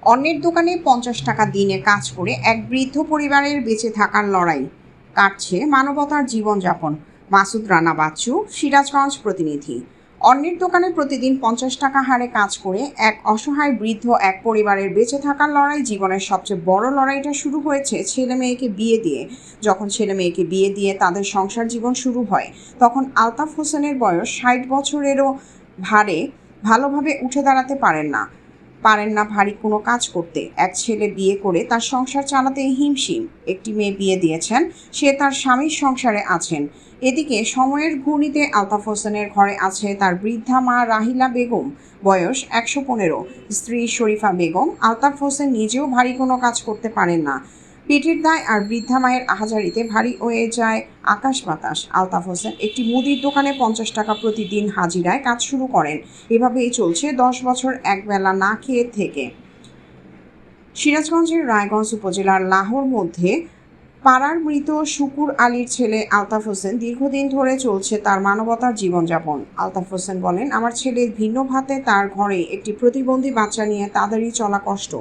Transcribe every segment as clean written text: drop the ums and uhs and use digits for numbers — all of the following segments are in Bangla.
অন্যের দোকানে 50 টাকা দিনে কাজ করে এক বৃদ্ধ পরিবারের বেঁচে থাকার লড়াই কাটছে মানবতার জীবনযাপন। মাসুদ রানা বাচ্চু, সিরাজগঞ্জ প্রতিনিধি। অন্যের দোকানে প্রতিদিন 50 টাকা হারে কাজ করে এক অসহায় বৃদ্ধ এক পরিবারের বেঁচে থাকার লড়াই জীবনের সবচেয়ে বড় লড়াইটা শুরু হয়েছে ছেলে মেয়েকে বিয়ে দিয়ে। যখন ছেলে মেয়েকে বিয়ে দিয়ে তাদের সংসার জীবন শুরু হয়, তখন আলতাফ হোসেনের বয়স 60 বছরেরও ভারে ভালোভাবে উঠে দাঁড়াতে পারেন না ভারী কোনো কাজ করতে। এক ছেলে বিয়ে করে তার সংসার চালাতে হিমশিম, একটি মেয়ে বিয়ে দিয়েছেন, সে তার স্বামীর সংসারে আছেন। এদিকে সময়ের ঘূর্ণিতে আলতাফ হোসেনের ঘরে আছে তার বৃদ্ধা মা রাহিলা বেগম, বয়স 115, স্ত্রী শরীফা বেগম। আলতাফ হোসেন নিজেও ভারী কোনো কাজ করতে পারেন না। পেটের দায় আর বৃদ্ধা মায়ের আহাজারিতে ভারী হয়ে যায় আকাশ বাতাস। আলতাফ হোসেন একটি মুদির দোকানে 50 টাকা প্রতিদিন হাজিরায় কাজ শুরু করেন। এভাবেই চলছে 10 বছর একবেলা না খেয়ে থেকে। সিরাজগঞ্জের রায়গঞ্জ উপজেলার লাহোর মধ্যে পাড়ার মৃত শুকুর আলীর ছেলে আলতাফ হোসেন দীর্ঘদিন ধরে চলছে তার মানবতার জীবনযাপন। আলতাফ হোসেন বলেন, আমার ছেলে ভিন্ন ভাতে তার ঘরে একটি প্রতিবন্ধী বাচ্চা নিয়ে তাদেরই চলা কষ্ট।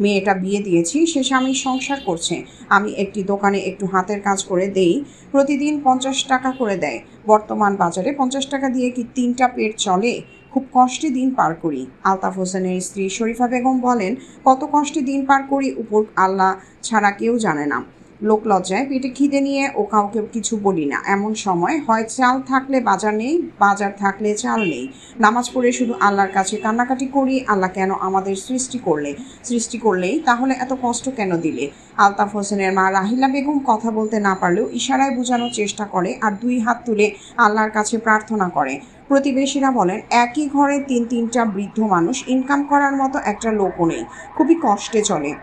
মেয়েটা বিয়ে দিয়েছি, সে স্বামীর সংসার করছে। আমি একটি দোকানে একটু হাতের কাজ করে দেই, প্রতিদিন 50 টাকা করে দেয়। বর্তমান বাজারে 50 টাকা দিয়ে কি 3টা পেট চলে? খুব কষ্টে দিন পার করি। আলতাফ হোসেনের স্ত্রী শরীফা বেগম বলেন, কত কষ্টে দিন পার করি উপর আল্লাহ ছাড়া কেউ জানে না। লোক লজ্জায় পেটে খিদে নিয়ে ও কাউকে কিছু বলি না। এমন সময় হয় চাল থাকলে বাজার নেই, বাজার থাকলে চাল নেই। নামাজ পড়ে শুধু আল্লাহর কাছে কান্নাকাটি করি, আল্লাহ কেন আমাদের সৃষ্টি করলেই তাহলে এত কষ্ট কেন দিলে? আলতাফ হোসেনের মা রাহিলা বেগম কথা বলতে না পারলেও ইশারায় বোঝানোর চেষ্টা করে আর 2 হাত তুলে আল্লাহর কাছে প্রার্থনা করে। প্রতিবেশীরা বলেন, একই ঘরে 3-3টা বৃদ্ধ মানুষ, ইনকাম করার মতো একটা লোকও নেই, খুবই কষ্টে চলে।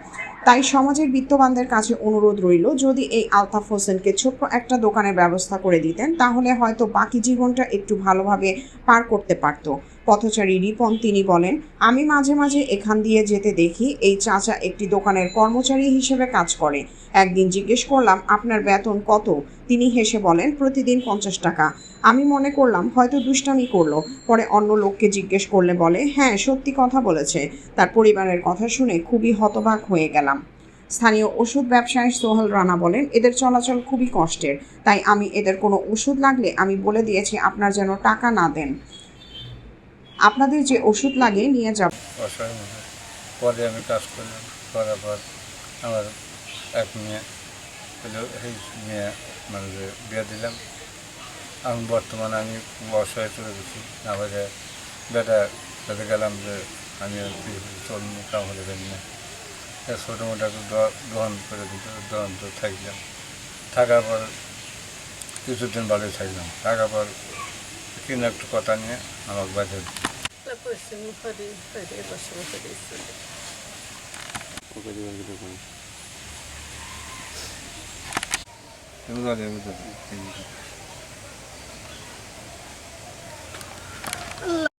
তাই সমাজের বিত্তবানদের কাছে অনুরোধ রইল, যদি এই আলতাফ হোসেনকে ছোট্ট একটা দোকানের ব্যবস্থা করে দিতেন তাহলে হয়তো বাকি জীবনটা একটু ভালোভাবে পার করতে পারত। পথচারী রিপন তিনি বলেন, আমি মাঝে মাঝে এখান দিয়ে যেতে দেখি এই চাচা একটি দোকানের কর্মচারী হিসেবে কাজ করে। একদিন জিজ্ঞেস করলাম, আপনার বেতন কত? তিনি হেসে বলেন, প্রতিদিন 50 টাকা। আমি মনে করলাম হয়তো দুষ্টামি করলো। পরে অন্য লোককে জিজ্ঞেস করলে বলে, হ্যাঁ সত্যি কথা বলেছে। তার পরিবারের কথা শুনে খুবই হতবাক হয়ে গেলাম। স্থানীয় ওষুধ ব্যবসায়ী সোহেল রানা বলেন, এদের চলাচল খুবই কষ্টের, তাই আমি এদের কোনো ওষুধ লাগলে আমি বলে দিয়েছি আপনার যেন টাকা না দেন, আপনাদের যে ওষুধ লাগে নিয়ে যাব। পরে আমি কাজ করলাম, করার পর আমার এক মেয়ে হলো, এই মেয়ে মানে বিয়ে দিলাম। আমি বর্তমানে আমি অসহায় চলে গেছি। আবার বেটা বেটা গেলাম যে আমি চলুন কাম হলে যাই না, ছোটো মোটো একটু দোকান করে দিত, দোকান তো থাকলাম। থাকার পর কিছুদিন ভালোই থাকলাম। থাকার পর কিনা একটু কথা নিয়ে আমাকে বাজার